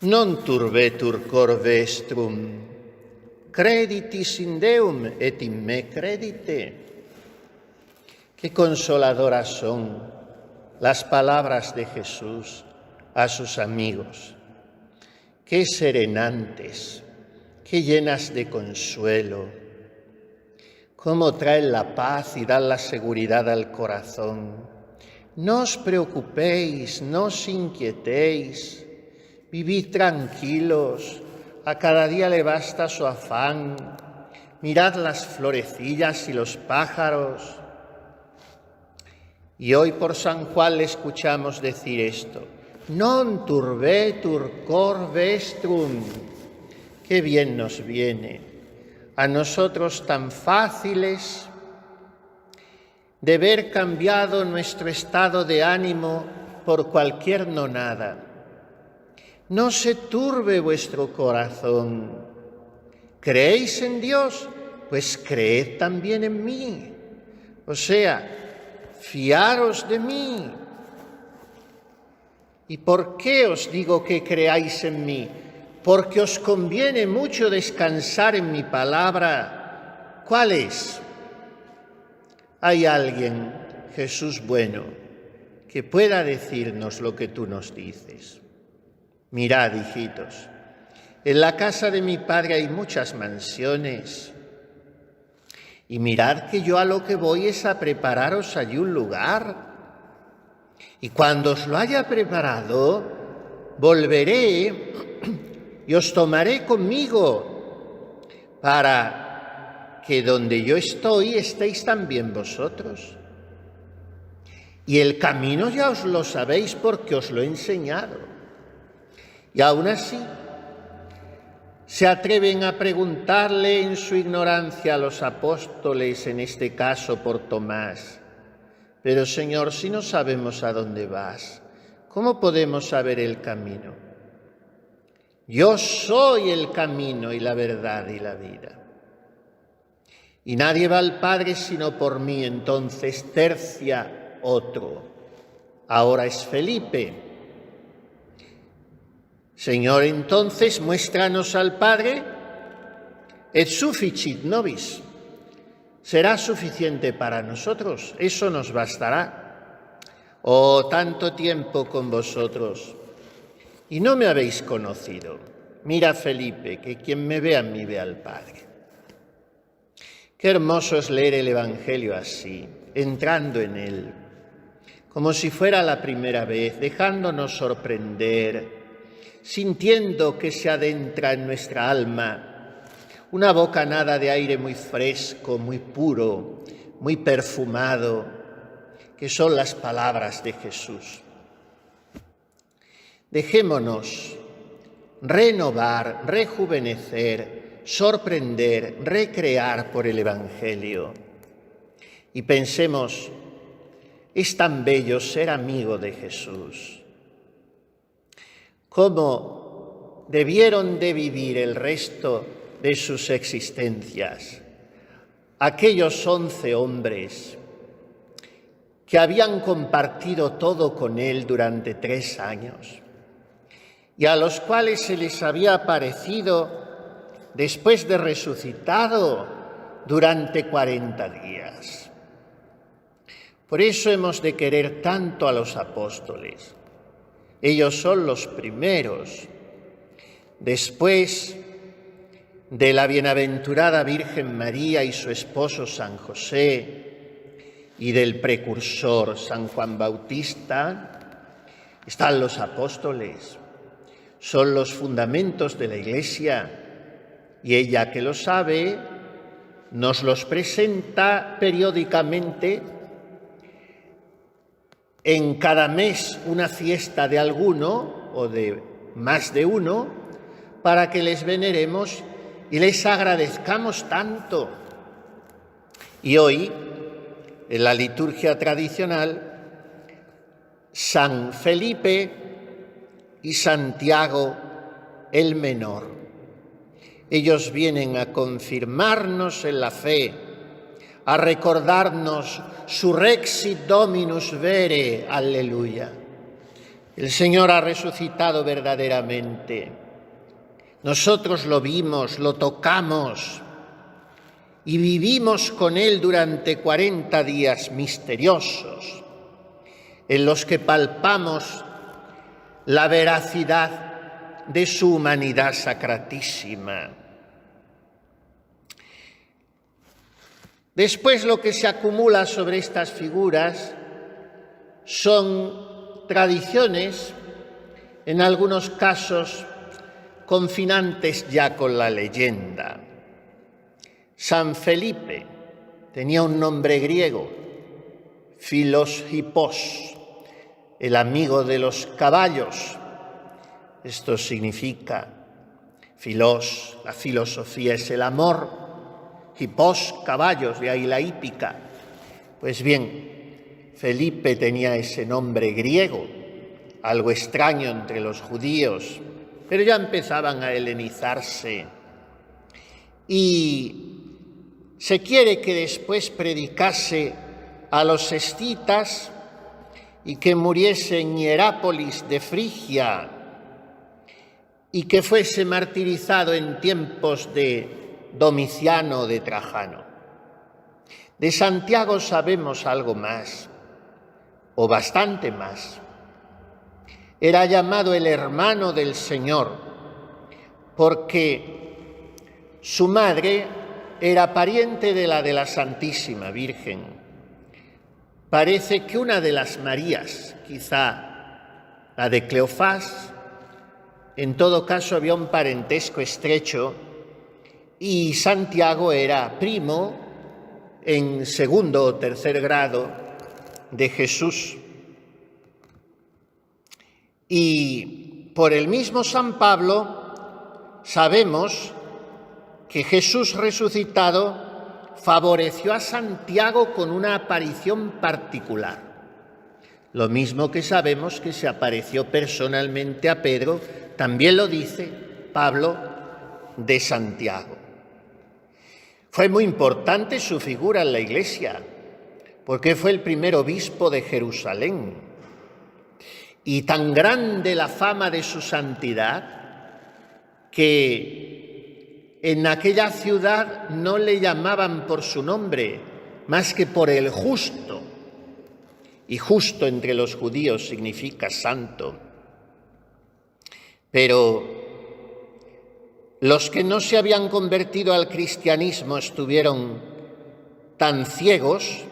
Non turbetur cor vestrum, creditis in Deum et in me credite. Qué consoladoras son las palabras de Jesús a sus amigos. Qué serenantes, qué llenas de consuelo. Cómo traen la paz y dan la seguridad al corazón. No os preocupéis, no os inquietéis. Vivid tranquilos, a cada día le basta su afán. Mirad las florecillas y los pájaros. Y hoy por San Juan le escuchamos decir esto: non turbetur cor vestrum. Qué bien nos viene a nosotros tan fáciles de ver cambiado nuestro estado de ánimo por cualquier nonada. No se turbe vuestro corazón. ¿Creéis en Dios? Pues creed también en mí. O sea, fiaros de mí. ¿Y por qué os digo que creáis en mí? Porque os conviene mucho descansar en mi palabra. ¿Cuál es? ¿Hay alguien, Jesús bueno, que pueda decirnos lo que tú nos dices? Mirad, hijitos, en la casa de mi Padre hay muchas mansiones. Y mirad que yo a lo que voy es a prepararos allí un lugar. Y cuando os lo haya preparado, volveré y os tomaré conmigo, para que donde yo estoy estéis también vosotros. Y el camino ya os lo sabéis porque os lo he enseñado. Y aún así se atreven a preguntarle en su ignorancia a los apóstoles, en este caso por Tomás: pero Señor, si no sabemos a dónde vas, ¿cómo podemos saber el camino? Yo soy el camino y la verdad y la vida. Y nadie va al Padre sino por mí. Entonces tercia otro. Ahora es Felipe. Señor, entonces muéstranos al Padre. Et sufficit nobis. Será suficiente para nosotros, eso nos bastará. Oh, tanto tiempo con vosotros y no me habéis conocido. Mira, Felipe, que quien me ve a mí ve al Padre. Qué hermoso es leer el Evangelio así, entrando en él, como si fuera la primera vez, dejándonos sorprender, sintiendo que se adentra en nuestra alma una bocanada de aire muy fresco, muy puro, muy perfumado, que son las palabras de Jesús. Dejémonos renovar, rejuvenecer, sorprender, recrear por el Evangelio. Y pensemos, es tan bello ser amigo de Jesús. ¿Cómo debieron de vivir el resto de sus existencias aquellos 11 hombres que habían compartido todo con él durante 3 años y a los cuales se les había aparecido después de resucitado durante 40 días? Por eso hemos de querer tanto a los apóstoles. Ellos son los primeros, después de la bienaventurada Virgen María y su esposo San José y del precursor San Juan Bautista, están los apóstoles. Son los fundamentos de la Iglesia y ella, que lo sabe, nos los presenta periódicamente. En cada mes una fiesta de alguno o de más de uno, para que les veneremos y les agradezcamos tanto. Y hoy, en la liturgia tradicional, San Felipe y Santiago el Menor. Ellos vienen a confirmarnos en la fe, a recordarnos Surrexit Dominus Vere, aleluya. El Señor ha resucitado verdaderamente. Nosotros lo vimos, lo tocamos y vivimos con Él durante 40 días misteriosos, en los que palpamos la veracidad de su humanidad sacratísima. Después, lo que se acumula sobre estas figuras son tradiciones, en algunos casos confinantes ya con la leyenda. San Felipe tenía un nombre griego, Philos, el amigo de los caballos. Esto significa, Philos, la filosofía es el amor, hippos, caballos, de ahí la hípica. Pues bien, Felipe tenía ese nombre griego, algo extraño entre los judíos, pero ya empezaban a helenizarse. Y se quiere que después predicase a los escitas y que muriese en Hierápolis de Frigia y que fuese martirizado en tiempos de Domiciano o de Trajano. De Santiago sabemos algo más, o bastante más. Era llamado el hermano del Señor, porque su madre era pariente de la Santísima Virgen. Parece que una de las Marías, quizá la de Cleofás, en todo caso había un parentesco estrecho, y Santiago era primo en segundo o tercer grado de Jesús. Y por el mismo San Pablo sabemos que Jesús resucitado favoreció a Santiago con una aparición particular. Lo mismo que sabemos que se apareció personalmente a Pedro, también lo dice Pablo de Santiago. Fue muy importante su figura en la Iglesia, porque fue el primer obispo de Jerusalén. Y tan grande la fama de su santidad que en aquella ciudad no le llamaban por su nombre, más que por el justo. Y justo entre los judíos significa santo. Pero los que no se habían convertido al cristianismo estuvieron tan ciegos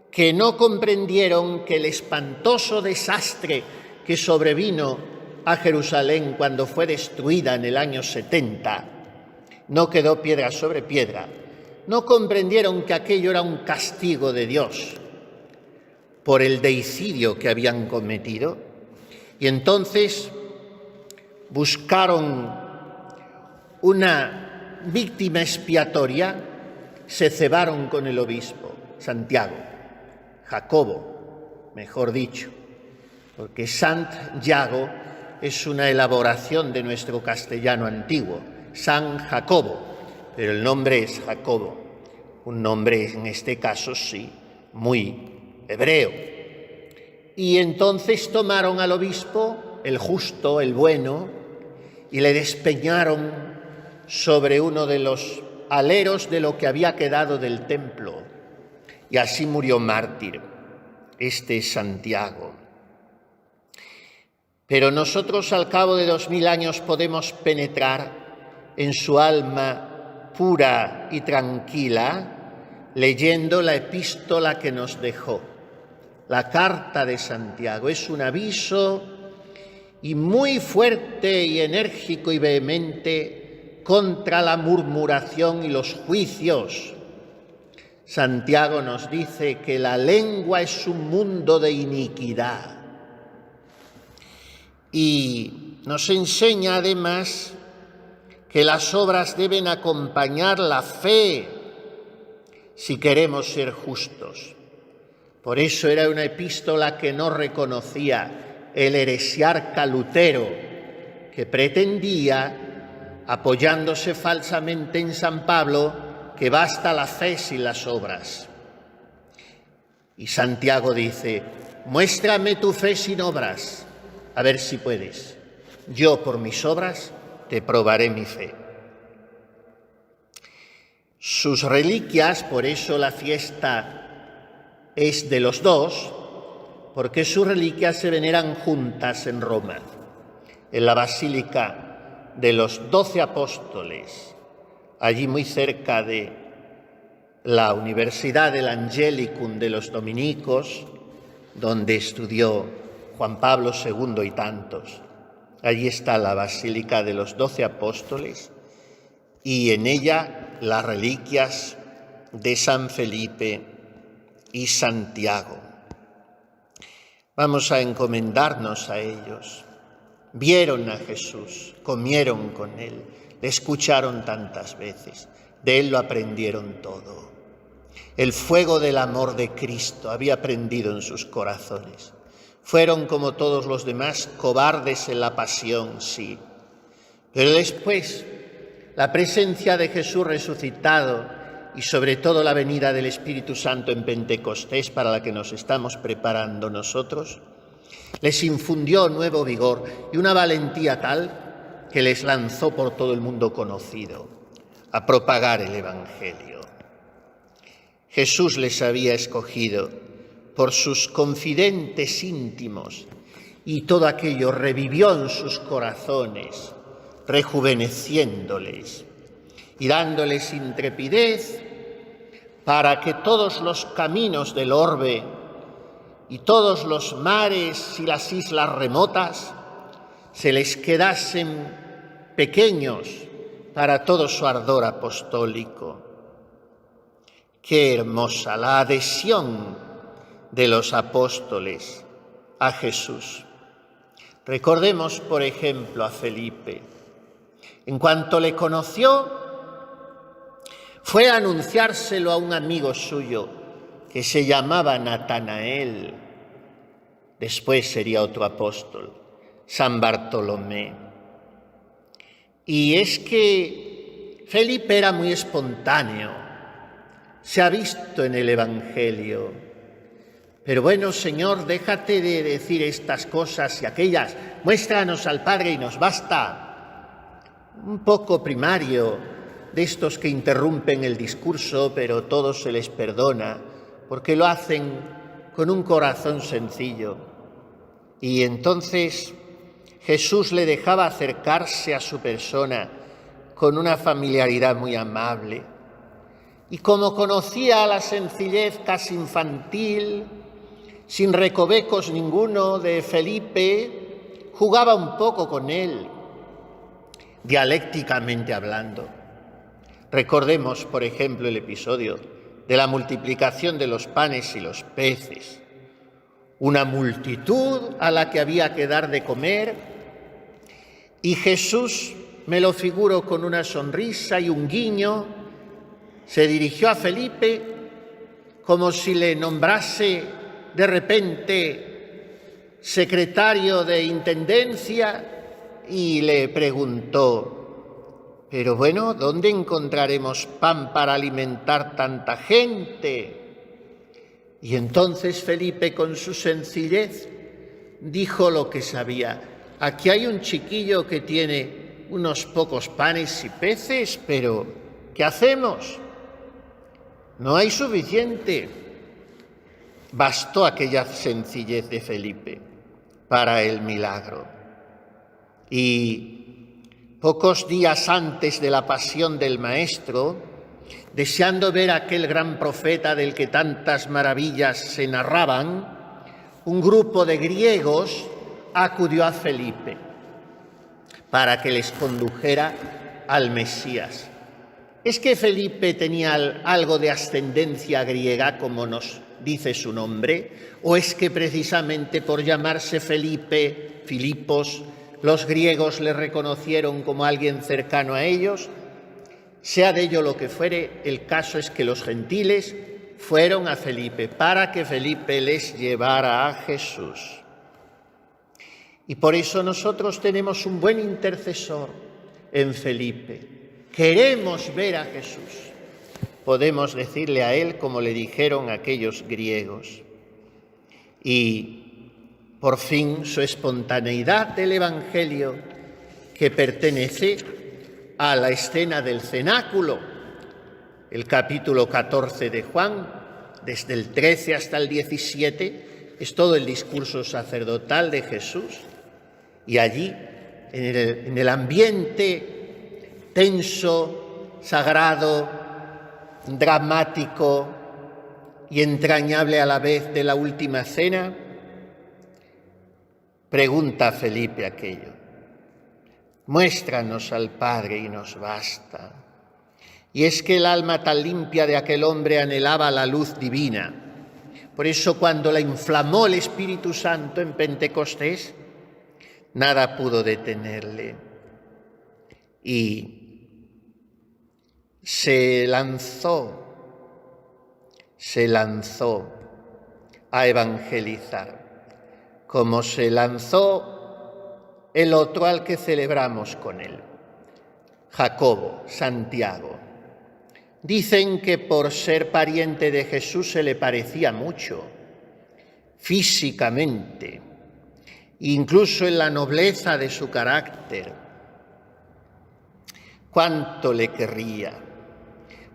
que no comprendieron que el espantoso desastre que sobrevino a Jerusalén cuando fue destruida en el año 70, no quedó piedra sobre piedra. No comprendieron que aquello era un castigo de Dios por el deicidio que habían cometido, y entonces buscaron una víctima expiatoria, se cebaron con el obispo Santiago, Jacobo, mejor dicho, porque Sant Yago es una elaboración de nuestro castellano antiguo, San Jacobo, pero el nombre es Jacobo, un nombre en este caso sí, muy hebreo. Y entonces tomaron al obispo, el justo, el bueno, y le despeñaron sobre uno de los aleros de lo que había quedado del templo. Y así murió mártir este Santiago. Pero nosotros al cabo de 2000 años podemos penetrar en su alma pura y tranquila leyendo la epístola que nos dejó. La carta de Santiago es un aviso y muy fuerte y enérgico y vehemente contra la murmuración y los juicios. Santiago nos dice que la lengua es un mundo de iniquidad y nos enseña además que las obras deben acompañar la fe si queremos ser justos. Por eso era una epístola que no reconocía el heresiarca Lutero, que pretendía, apoyándose falsamente en San Pablo, que basta la fe sin las obras. Y Santiago dice, muéstrame tu fe sin obras, a ver si puedes. Yo por mis obras te probaré mi fe. Sus reliquias, por eso la fiesta es de los dos, porque sus reliquias se veneran juntas en Roma, en la Basílica de los 12 Apóstoles, allí muy cerca de la Universidad del Angelicum de los Dominicos, donde estudió Juan Pablo II y tantos. Allí está la Basílica de los 12 Apóstoles y en ella las reliquias de San Felipe y Santiago. Vamos a encomendarnos a ellos. Vieron a Jesús, comieron con Él, le escucharon tantas veces, de Él lo aprendieron todo. El fuego del amor de Cristo había prendido en sus corazones. Fueron como todos los demás, cobardes en la pasión, sí. Pero después, la presencia de Jesús resucitado y sobre todo la venida del Espíritu Santo en Pentecostés, para la que nos estamos preparando nosotros, les infundió nuevo vigor y una valentía tal que les lanzó por todo el mundo conocido a propagar el Evangelio. Jesús les había escogido por sus confidentes íntimos y todo aquello revivió en sus corazones, rejuveneciéndoles y dándoles intrepidez para que todos los caminos del orbe y todos los mares y las islas remotas se les quedasen pequeños para todo su ardor apostólico. Qué hermosa la adhesión de los apóstoles a Jesús. Recordemos, por ejemplo, a Felipe. En cuanto le conoció, fue a anunciárselo a un amigo suyo que se llamaba Natanael. Después sería otro apóstol, San Bartolomé. Y es que Felipe era muy espontáneo, se ha visto en el Evangelio. Pero bueno, Señor, déjate de decir estas cosas y aquellas, muéstranos al Padre y nos basta. Un poco primario, de estos que interrumpen el discurso, pero todo se les perdona, porque lo hacen con un corazón sencillo. Y entonces Jesús le dejaba acercarse a su persona con una familiaridad muy amable. Y como conocía la sencillez casi infantil, sin recovecos ninguno de Felipe, jugaba un poco con él, dialécticamente hablando. Recordemos, por ejemplo, el episodio de la multiplicación de los panes y los peces. Una multitud a la que había que dar de comer y Jesús, me lo figuro con una sonrisa y un guiño, se dirigió a Felipe como si le nombrase de repente secretario de Intendencia y le preguntó: pero bueno, ¿dónde encontraremos pan para alimentar tanta gente? Y entonces Felipe, con su sencillez, dijo lo que sabía. Aquí hay un chiquillo que tiene unos pocos panes y peces, pero ¿qué hacemos? No hay suficiente. Bastó aquella sencillez de Felipe para el milagro. Y pocos días antes de la pasión del Maestro, deseando ver a aquel gran profeta del que tantas maravillas se narraban, un grupo de griegos acudió a Felipe para que les condujera al Mesías. ¿Es que Felipe tenía algo de ascendencia griega, como nos dice su nombre? ¿O es que precisamente por llamarse Felipe, Filipos, los griegos le reconocieron como alguien cercano a ellos? Sea de ello lo que fuere, el caso es que los gentiles fueron a Felipe para que Felipe les llevara a Jesús. Y por eso nosotros tenemos un buen intercesor en Felipe. Queremos ver a Jesús. Podemos decirle a él como le dijeron aquellos griegos. y por fin su espontaneidad del Evangelio, que pertenece a la escena del cenáculo, el capítulo 14 de Juan, desde el 13 hasta el 17, es todo el discurso sacerdotal de Jesús, y allí, en el ambiente tenso, sagrado, dramático y entrañable a la vez de la última cena, pregunta a Felipe aquello: muéstranos al Padre y nos basta. Y es que el alma tan limpia de aquel hombre anhelaba la luz divina. Por eso, cuando la inflamó el Espíritu Santo en Pentecostés, nada pudo detenerle. Y se lanzó a evangelizar, como se lanzó el otro al que celebramos con él, Jacobo, Santiago. Dicen que por ser pariente de Jesús se le parecía mucho, físicamente, incluso en la nobleza de su carácter. Cuánto le querría,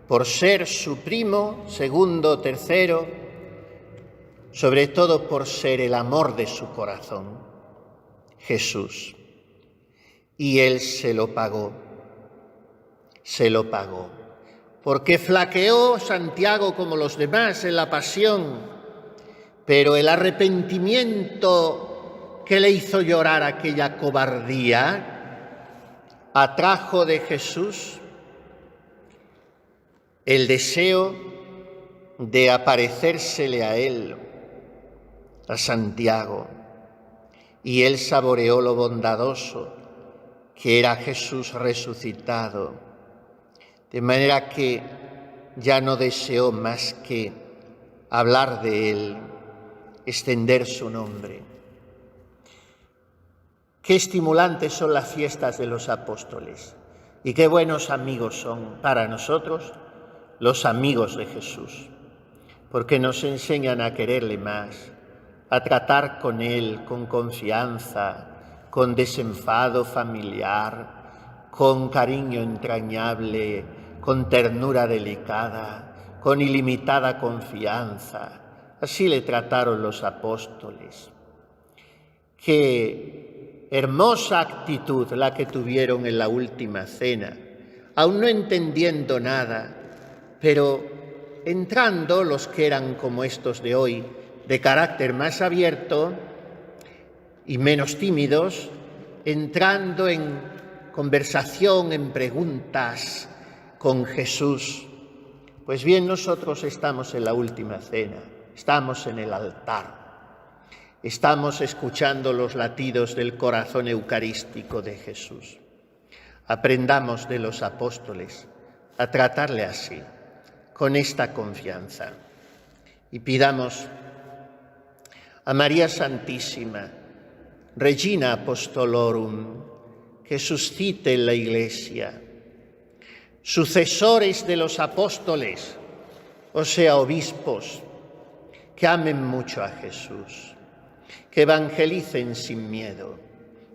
por ser su primo, segundo, tercero, sobre todo por ser el amor de su corazón, Jesús. Y él se lo pagó, porque flaqueó Santiago como los demás en la pasión, pero el arrepentimiento que le hizo llorar aquella cobardía atrajo de Jesús el deseo de aparecérsele a él, a Santiago, y él saboreó lo bondadoso que era Jesús resucitado, de manera que ya no deseó más que hablar de él, extender su nombre. Qué estimulantes son las fiestas de los apóstoles y qué buenos amigos son para nosotros los amigos de Jesús, porque nos enseñan a quererle más, a tratar con él con confianza, con desenfado familiar, con cariño entrañable, con ternura delicada, con ilimitada confianza. Así le trataron los apóstoles. Qué hermosa actitud la que tuvieron en la última cena, aún no entendiendo nada, pero entrando los que eran como estos de hoy, de carácter más abierto y menos tímidos, entrando en conversación, en preguntas con Jesús. Pues bien, nosotros estamos en la última cena, estamos en el altar, estamos escuchando los latidos del corazón eucarístico de Jesús. Aprendamos de los apóstoles a tratarle así, con esta confianza, y pidamos a María Santísima, Regina Apostolorum, que suscite en la Iglesia sucesores de los apóstoles, o sea, obispos, que amen mucho a Jesús, que evangelicen sin miedo,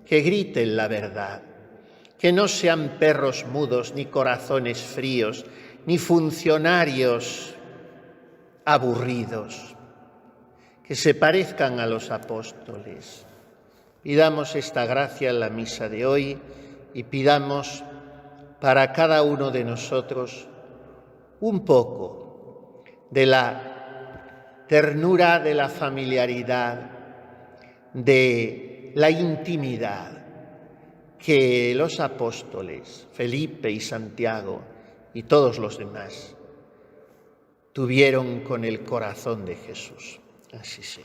que griten la verdad, que no sean perros mudos, ni corazones fríos, ni funcionarios aburridos, que se parezcan a los apóstoles. Pidamos esta gracia en la misa de hoy y pidamos para cada uno de nosotros un poco de la ternura, de la familiaridad, de la intimidad que los apóstoles, Felipe y Santiago y todos los demás, tuvieron con el corazón de Jesús. Así sea.